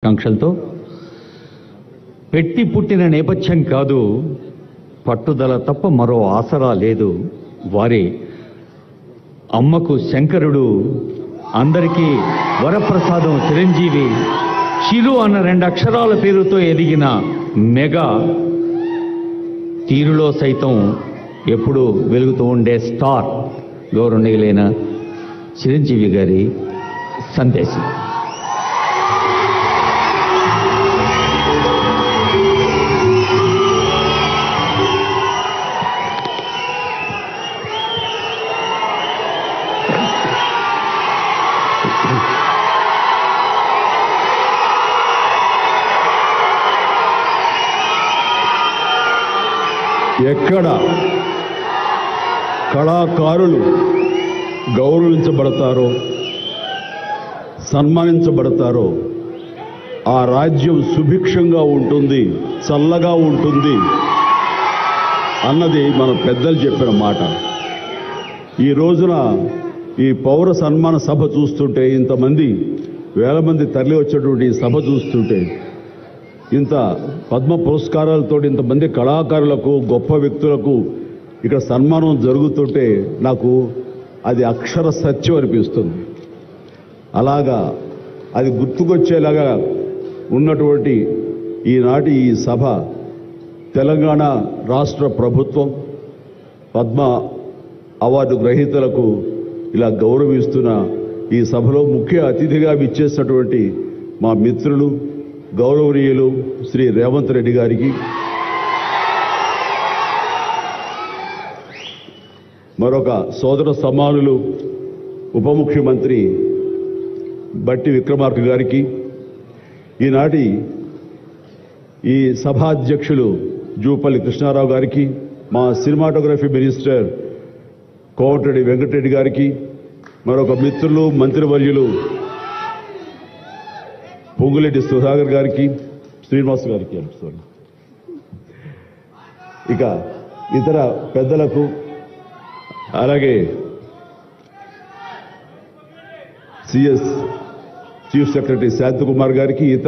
ఆకాంక్షలతో పెట్టి పుట్టిన నేపథ్యం కాదు, పట్టుదల తప్ప మరో ఆసరా లేదు. వారి అమ్మకు శంకరుడు, అందరికీ వరప్రసాదం చిరంజీవి, చిరు అన్న 2 అక్షరాల పేరుతో ఎదిగిన మెగా, తీరులో సైతం ఎప్పుడు వెలుగుతూ ఉండే స్టార్ గౌరవనీయులైన చిరంజీవి గారి సందేశం. ఎక్కడ కళాకారులు గౌరవించబడతారో, సన్మానించబడతారో ఆ రాజ్యం సుభిక్షంగా ఉంటుంది, చల్లగా ఉంటుంది అన్నది మన పెద్దలు చెప్పిన మాట. ఈ రోజున ఈ పౌర సన్మాన సభ చూస్తుంటే, ఇంతమంది వేల మంది తరలి వచ్చేటువంటి ఈ సభ చూస్తుంటే, ఇంత పద్మ పురస్కారాలతో ఇంతమంది కళాకారులకు, గొప్ప వ్యక్తులకు ఇక్కడ సన్మానం జరుగుతుంటే నాకు అది అక్షర సత్యం అనిపిస్తుంది. అలాగా అది గుర్తుకొచ్చేలాగా ఉన్నటువంటి ఈనాటి ఈ సభ తెలంగాణ రాష్ట్ర ప్రభుత్వం పద్మ అవార్డు గ్రహీతలకు ఇలా గౌరవిస్తున్న ఈ సభలో ముఖ్య అతిథిగా విచ్చేసినటువంటి మా మిత్రులు గౌరవనీయులు శ్రీ రేవంత్ రెడ్డి గారికి, మరొక సోదర సమానులు ఉప ముఖ్యమంత్రి బట్టి విక్రమార్క గారికి, ఈనాటి ఈ సభాధ్యక్షులు జూపల్లి కృష్ణారావు గారికి, మా సినిమాటోగ్రఫీ మినిస్టర్ కోమటిరెడ్డి వెంకటరెడ్డి గారికి, మరొక మిత్రులు మంత్రివర్యులు పొంగులేటి సుధాకర్ గారికి, శ్రీనివాస్ గారికి, ఇక ఇతర పెద్దలకు, అలాగే సిఎస్ చీఫ్ సెక్రటరీ శాంతకుమార్ గారికి, ఇతర